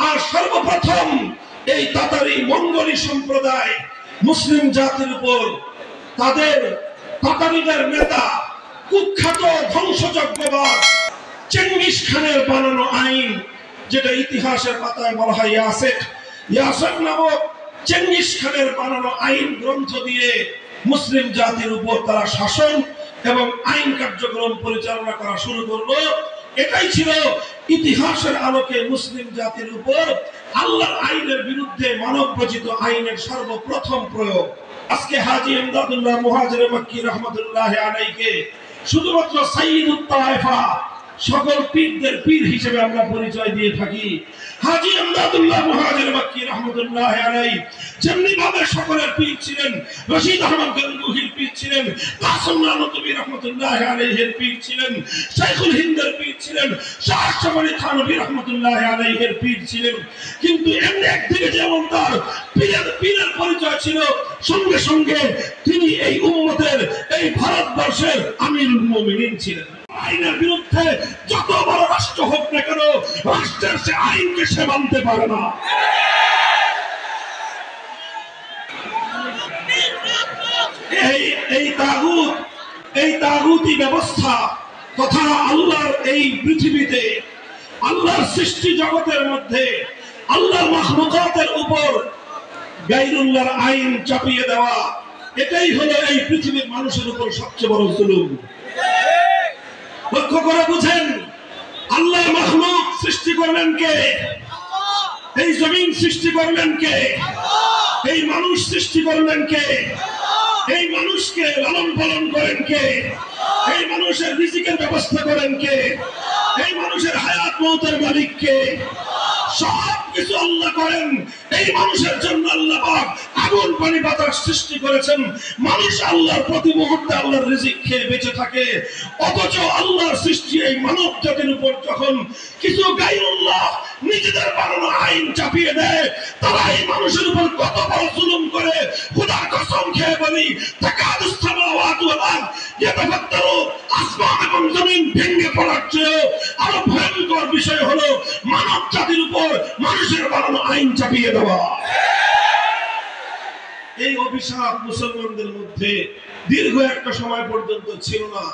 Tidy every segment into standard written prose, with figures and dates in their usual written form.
আর সর্বপ্রথম এই তাতারি মঙ্গোলি সম্প্রদায় মুসলিম জাতির উপর তাদের তাতারিদের নেতা কুখ্যাত ধ্বংসযজ্ঞবাদ চেঙ্গিস খানের বানানো আইন, যেটা ইতিহাসের পাতায় বলা হয় ইয়াসেক নামক চেঙ্গিস খানের বানানো আইন গ্রন্থ দিয়ে মুসলিম জাতির উপর তারা শাসন এবং আইন কার্যক্রম পরিচালনা করা শুরু করলো। এটাই ছিল ইতিহাসের আলোকে মুসলিম জাতির উপর আল্লাহর আইনের বিরুদ্ধে মানব রচিত আইনের সর্বপ্রথম প্রয়োগ। আজকে হাজী ইমদাদুল্লাহ মুহাজির মক্কি রহমতুল্লাহ আলাইহিকে শুধুমাত্র সাইয়্যিদুত তায়েফা সকল পীরদের পীর হিসেবে আমরা পরিচয় দিয়ে থাকি। হাজী ইমদাদুল্লাহ মুহাজির মক্কি রহমতুল্লাহ আলাইহি যেমনি ভাবে সকলের পীর ছিলেন, রশিদ আহমদ গঙ্গুহির পীর ছিলেন, কাসেম নানতুবি রহমতুল্লাহ আলাইহির পীর ছিলেন, শাইখুল হিন্দের পীর ছিলেন, শাহ আশরাফ আলী থানভী রহমতুল্লাহ আলাইহির পীর ছিলেন। কিন্তু এমনি একদিকে যেমন তার পীরের পরিচয় ছিল, সঙ্গে সঙ্গে তিনি এই উম্মতের, এই ভারতবর্ষের আমিরুল মুমিনিন ছিলেন। আইনের বিরুদ্ধে যত বড় রাষ্ট্র হোক না কেন, রাষ্ট্রের সে আইনকে সে মানতে পারে না। এই তাগুতি ব্যবস্থা তথা আল্লাহর এই পৃথিবীতে, আল্লাহর সৃষ্টি জগতের মধ্যে আল্লাহর মাখলুকাতের উপর গায়রুল্লাহর আইন চাপিয়ে দেওয়া, এটাই হলো এই পৃথিবীর মানুষের উপর সবচেয়ে বড় জুলুম। লক্ষ্য করে বুঝেন, আল্লাহ মাখলুক সৃষ্টি করলেন কে? এই জমিন সৃষ্টি করলেন কে? এই মানুষ সৃষ্টি করলেন কে? এই মানুষকে লালন পালন করেন কে? এই মানুষের রিজিকের ব্যবস্থা করেন কে? এই মানুষের হায়াত মওতের মালিক কে? সব কিছু আল্লাহ করেন। এই মানুষের জন্য আল্লাহ পাক আগুন পানি বাতাস সৃষ্টি করেছেন। মানুষ আল্লাহর প্রতি মুহূর্তে আল্লাহর রিজিক খেয়ে বেঁচে থাকে। অথচ আল্লাহর সৃষ্টি এই মানব জাতির উপর যখন কিছু গায়রুল্লাহ নিজেদের বানানো আইন চাপিয়ে দেয়, তারা এই মানুষের উপর কত বড় জুলুম করে। খোদার কসম খেয়ে বলি, তাকাদুস সামাওয়াতু ওয়াল আরদ ইয়াতাফাত্তারু, আসমান এবং জমিন ভেঙে পড়ার চেয়ে আরো ভয়ঙ্কর বিষয় হলো মানব জাতির উপর মানুষের বানানো আইন চাপিয়ে দেওয়া। এই অভিশাপ মুসলমানদের মধ্যে দীর্ঘ একটা সময় পর্যন্ত ছিল না।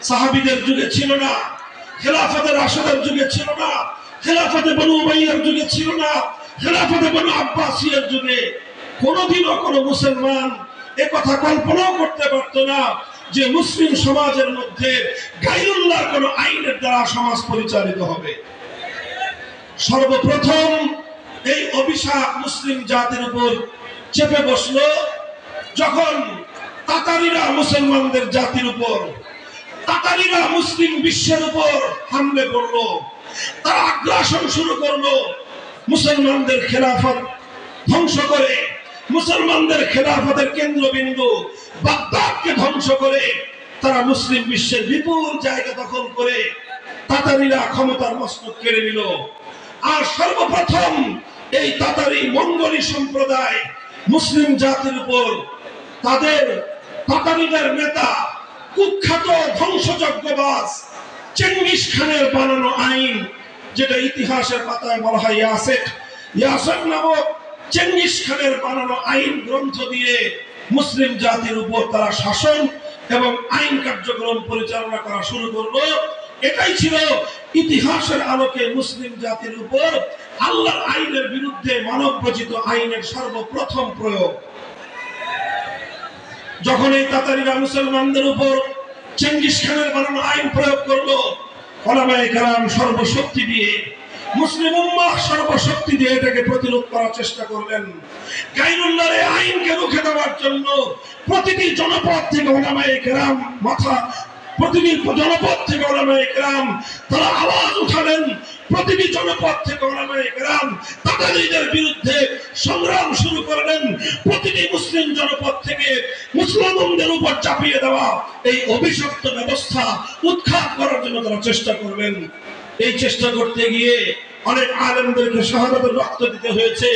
সাহাবীদের যুগে ছিল না, খেলাফতে রাশেদের যুগে ছিল না, খেলাফতে বনু উমাইয়ার যুগে ছিল না, খেলাফতে বনু আব্বাসিয়ার যুগে কোনোদিনও কোনো মুসলমান এ কথা কল্পনাও করতে পারত না যে মুসলিম সমাজের মধ্যে গায়রুল্লাহর কোনো আইনের দ্বারা সমাজ পরিচালিত হবে। সর্বপ্রথম এই অভিশাপ মুসলিম জাতির উপর চেপে বসলো যখন তাতারিরা মুসলমানদের জাতির উপর, তাতারিরা মুসলিম বিশ্বের উপর হামলে করলো। তারা আগ্রাসন শুরু করলো, মুসলমানদের খেলাফত ধ্বংস করে, মুসলমানদের খেলাফতের কেন্দ্রবিন্দু বাগদাদকে ধ্বংস করে তারা মুসলিম বিশ্বের বিপুল জায়গা দখল করে তাতারিরা ক্ষমতার মস্তক কেড়ে নিল। আর সর্বপ্রথম এই তাতারি মঙ্গোলি সম্প্রদায় মুসলিম জাতির উপর তাদের তাতারিদের নেতা কুখ্যাত ধ্বংসযজ্ঞবাজ চেঙ্গিস খানের বানানো আইন, যেটা ইতিহাসের পাতায় বলা হয় ইয়াসেক নামক চেঙ্গিস খানের বানানো আইন গ্রন্থ দিয়ে মুসলিম জাতির উপর তারা শাসন এবং আইন কার্যক্রম পরিচালনা করা শুরু করলো। এটাই ছিল ইতিহাসের আলোকে মুসলিম জাতির উপর আল্লাহর আইনের বিরুদ্ধে মানব রচিত আইনের সর্বপ্রথম প্রয়োগ। যখন এই তাতারিরা মুসলমানদের উপর চেঙ্গিস খানের বানানো আইন প্রয়োগ করলো, উলামায়ে কেরাম সর্বশক্তি দিয়ে, মুসলিম উম্মাহ সর্বশক্তি দিয়ে এটাকে প্রতিরোধ করার চেষ্টা করলেন। গায়রুল্লাহর এই আইনকে রুখে দেওয়ার জন্য প্রতিটি জনপদ থেকে উলামায়ে কেরাম তারা আওয়াজ উঠালেন। প্রতিটি জনপদ থেকে উলামায়ে কেরাম তাতারিদের বিরুদ্ধে সংগ্রাম শুরু করলেন। প্রতিটি মুসলিম জনপদ থেকে মুসলমানদের উপর চাপিয়ে দেওয়া এই অভিশপ্ত ব্যবস্থা উৎখাত করার জন্য তারা চেষ্টা করবেন। এই চেষ্টা করতে গিয়ে অনেক আলেমদেরকে শাহাদাতের রক্ত দিতে হয়েছে,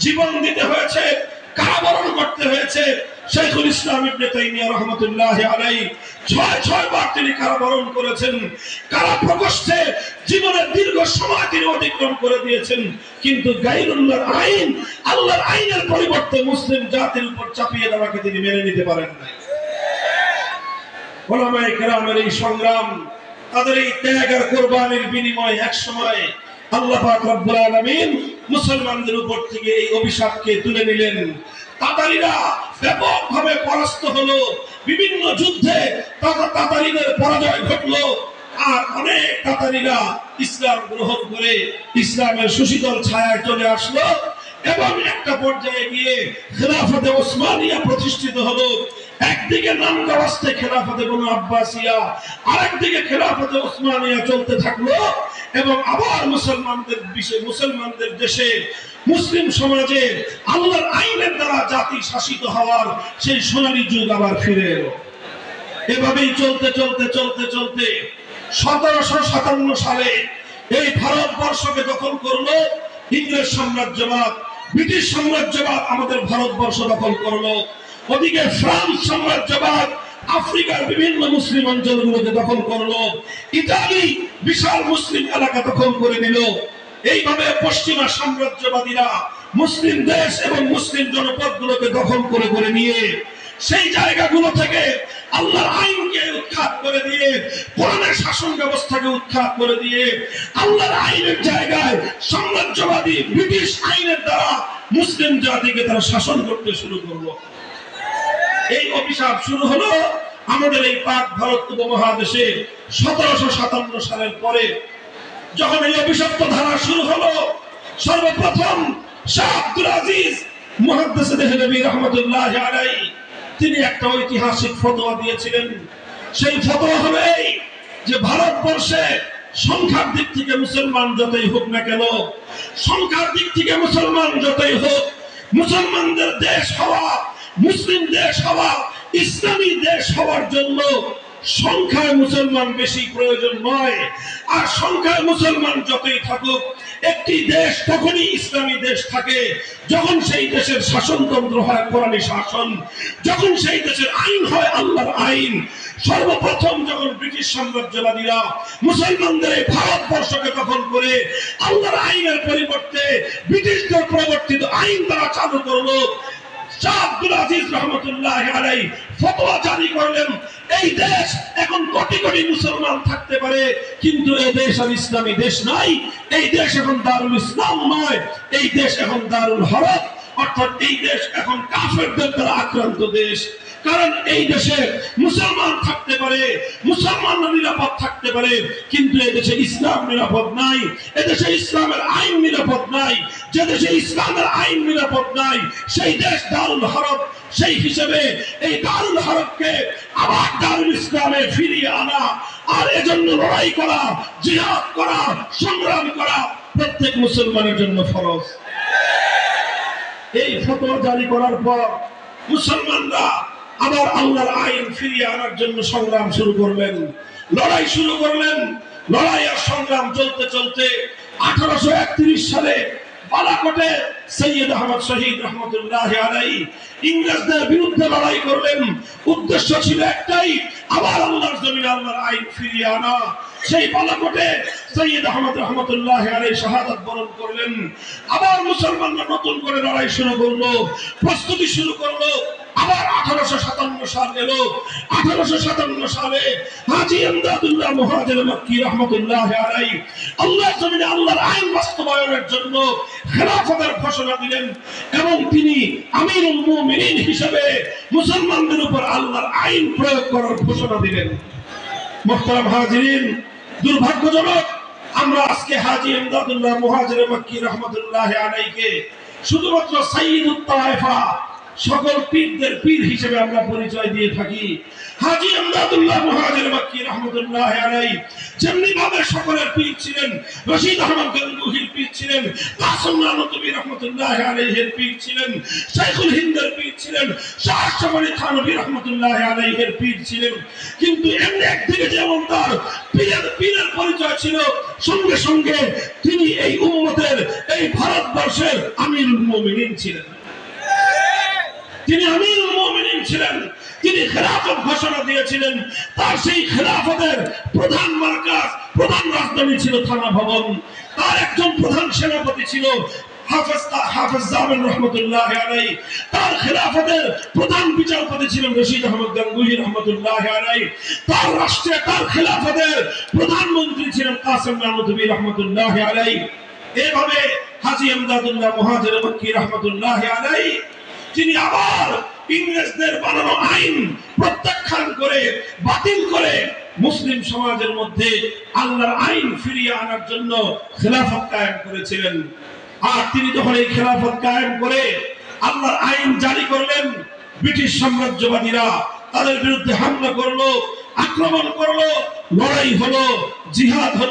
জীবন দিতে হয়েছে, কারাবরণ করতে হয়েছে। শাইখুল ইসলাম ইবনে তাইমিয়া রাহমাতুল্লাহি আলাইহি 6 বার তিনি কারাবরণ করেছেন। কারা প্রকোষ্ঠে জীবনের দীর্ঘ সময় তিনি অতিক্রম করে দিয়েছেন, কিন্তু গায়রুল্লাহর আইন, আল্লাহর আইনের পরিবর্তে মুসলিম জাতির উপর চাপিয়ে দেওয়াকে তিনি মেনে নিতে পারেন না। উলামায়ে কেরামের এই সংগ্রাম, তাদের এই ত্যাগ আর কুরবানির বিনিময়ে এক সময় আল্লাহ পাক রব্বুল আলামিন মুসলমানদের উপর থেকে এই অভিশাপকে তুলে নিলেন। তাতারীরা ব্যাপকভাবে পরাস্ত হলো, বিভিন্ন যুদ্ধে তাতারীদের পরাজয় ঘটলো, আর অনেক তাতারীরা ইসলাম গ্রহণ করে ইসলামের সুশীতল ছায়ায় চলে আসলো এবং একটা পর্যায়ে গিয়ে খেলাফতে ওসমানিয়া প্রতিষ্ঠিত হলো। একদিকে নামকাওয়াস্তে খেলাফতে বনু আব্বাসিয়া, আরেকদিকে খেলাফতে ওসমানিয়া চলতে থাকলো এবং আবার মুসলমানদের দেশে, মুসলিম সমাজে আল্লাহর আইনের দ্বারা জাতি শাসিত হওয়ার সেই সোনালী যুগ আবার ফিরে এলো। এভাবেই চলতে চলতে চলতে চলতে 1757 সালে এই ভারতবর্ষকে দখল করলো ইংরেজ সাম্রাজ্যবাদ, ব্রিটিশ সাম্রাজ্যবাদ আমাদের ভারতবর্ষ দখল করলো। ওদিকে ফ্রান্স সাম্রাজ্যবাদ আফ্রিকার বিভিন্ন মুসলিম অঞ্চলগুলোকে দখল করলো। ইতালি বিশাল মুসলিম এলাকা দখল করে নিল। এইভাবে পশ্চিমা সাম্রাজ্যবাদীরা মুসলিম দেশ এবং মুসলিম জনপদগুলোকে দখল করে করে নিয়ে সেই জায়গাগুলো থেকে আল্লাহর আইনকে উৎখাত করে দিয়ে, কোরআনের শাসন ব্যবস্থাকে উৎখাত করে দিয়ে আল্লাহর আইনের জায়গায় সাম্রাজ্যবাদী ব্রিটিশ আইনের দ্বারা মুসলিম জাতিকে তারা শাসন করতে শুরু করলো। এই অভিশাপ শুরু হলো আমাদের এই পাক ভারত উপমহাদেশে 1757 সালের পরে। যখন এই অভিশপ্ত ধারা শুরু হলো, সর্বপ্রথম শাহ আব্দুল আজিজ মুহাদ্দিস দেহলভী রাহমাতুল্লাহি আলাইহি তিনি একটা ঐতিহাসিক ফতোয়া দিয়েছিলেন। সেই ফতোয়া হলো এই যে ভারতবর্ষে সংখ্যার দিক থেকে মুসলমান যতই হোক না কেন, সংখ্যার দিক থেকে মুসলমান যতই হোক, মুসলমানদের দেশ হওয়া, মুসলিম দেশ হওয়া, ইসলামী দেশ হওয়ার জন্য সংখ্যায় মুসলমান বেশি প্রয়োজন নয়। আর সংখ্যায় মুসলমান যতই থাকুক, একটি দেশ তখনই ইসলামী দেশ থাকে যখন সেই দেশের শাসনতন্ত্র হয় কোরআনী শাসন, যখন সেই দেশের আইন হয় আল্লাহর আইন। সর্বপ্রথম যখন ব্রিটিশ সাম্রাজ্যবাদীরা মুসলমানদের এই ভারতবর্ষকে দখল করে আল্লাহর আইনের পরিবর্তে ব্রিটিশদের প্রবর্তিত আইন তারা চালু করলো, শাহ আব্দুল আজিজ রহমতুল্লাহি আলাইহি ফতোয়া জারি করলেন, এই দেশ এখন কোটি কোটি মুসলমান থাকতে পারে, কিন্তু এই দেশ আর ইসলামী দেশ নাই। এই দেশ এখন দারুল ইসলাম নয়, এই দেশ এখন দারুল হরব, অর্থাৎ এই দেশ এখন কাফেরদের দ্বারা আক্রান্ত দেশ। কারণ এই দেশে মুসলমান থাকতে পারে, মুসলমানরা নিরাপদ থাকতে পারে, কিন্তু এদেশে ইসলাম নিরাপদ নাই, এদেশে ইসলামের আইন নিরাপদ নাই। যে দেশে ইসলামের আইন নিরাপদ নাই সেই দেশ দারুল হরব। সেই হিসেবে এই দারুল হরবকে আবার দারুল ইসলামে ফিরিয়ে আনা আর এজন্য লড়াই করা, জিহাদ করা, সংগ্রাম করা প্রত্যেক মুসলমানের জন্য ফরজ। এই ফতোয়া জারি করার পর মুসলমানরা আবার আল্লাহর আইন ফিরিয়ে আনার জন্য সংগ্রাম শুরু করলেন, লড়াই শুরু করলেন। লড়াই আর সংগ্রাম চলতে চলতে 1831 সালে বালাকোটে সৈয়দ আহমদ শহীদ রহমতুল্লাহি আলাইহি ইংরেজদের বিরুদ্ধে লড়াই করলেন। উদ্দেশ্য ছিল একটাই, আবার আল্লাহর জমিনে আল্লাহর আইন ফিরিয়ে আনা। সেই বালাকোটে সৈয়দ আহমদ রহমতুল্লাহি আলাইহি শাহাদাত বরণ করলেন। আবার মুসলমানরা নতুন করে লড়াই শুরু করলো, প্রস্তুতি শুরু করলো। আবার 1857 সাল এলো। 1857 সালে হাজী ইমদাদুল্লাহ মুহাজির মক্কি রহমতুল্লাহি আলাইহি আল্লাহর জমিনে আল্লাহর আইন বাস্তবায়নের জন্য খেলাফতের ঘোষণা দিলেন এবং তিনি আমিরুল মুমিনিন হিসেবে মুসলমানদের উপর আল্লাহর আইন প্রয়োগ করার ঘোষণা দিলেন। মুহতারাম হাজিরিন, দুর্ভাগ্যজনক আমরা আজকে হাজী ইমদাদুল্লাহ মুহাজির মক্কি রহমতুল্লাহি আলাইহিকে শুধুমাত্র সাইয়্যিদুত তায়েফা, সকল পীরদের পীর হিসেবে আমরা পরিচয় দিয়ে থাকি। হাজী ইমদাদুল্লাহ মুহাজির মক্কি রাহমাতুল্লাহি আলাইহি যেমনি ভাবে সকলের পীর ছিলেন, রশিদ আহমদ গঙ্গুহির পীর ছিলেন, কাসেম নানতুবি রাহমাতুল্লাহি আলাইহির পীর ছিলেন, শাইখুল হিন্দের পীর ছিলেন, শাহ আশরাফ আলী থানভী রাহমাতুল্লাহি আলাইহির পীর ছিলেন। কিন্তু এমনি একদিকে যেমন তার পীরের পরিচয় ছিল, সঙ্গে সঙ্গে তিনি এই উম্মতের, এই ভারতবর্ষের আমিরুল মুমিনিন ছিলেন। তিনি আমিরুল মুমিনিন ছিলেন, তিনি খেলাফত ঘোষণা দিয়েছিলেন। তার সেই খেলাফতের প্রধান মার্কাজ, প্রধান রাজধানী ছিল থানা ভবন। তার একজন প্রধান সেনাপতি ছিল হাফেজ জামান রহমতুল্লাহ আলাইহি। তার খেলাফতের প্রধান বিচারপতি ছিলেন রশিদ আহমদ গাঙ্গুহি রহমতুল্লাহ আলাইহি। তার রাষ্ট্রে তার খেলাফতের প্রধানমন্ত্রী ছিলেন কাসেম নানুতুবি রহমতুল্লাহ আলাইহি। এভাবে হাজী ইমদাদুল্লাহ মুহাজির মক্কি রহমতুল্লাহ আলাইহি, তিনি আবার ইংরেজদের বানানো আইন প্রত্যাখ্যান করে, বাতিল করে মুসলিম সমাজের মধ্যে আল্লাহর আইন ফিরিয়ে আনার জন্য খেলাফত কায়েম করেছিলেন। আর তিনি যখন এই খেলাফত কায়েম করে আল্লাহর আইন জারি করলেন, ব্রিটিশ সাম্রাজ্যবাদীরা তাদের বিরুদ্ধে হামলা করলো, আক্রমণ করলো, লড়াই হলো, জিহাদ হলো।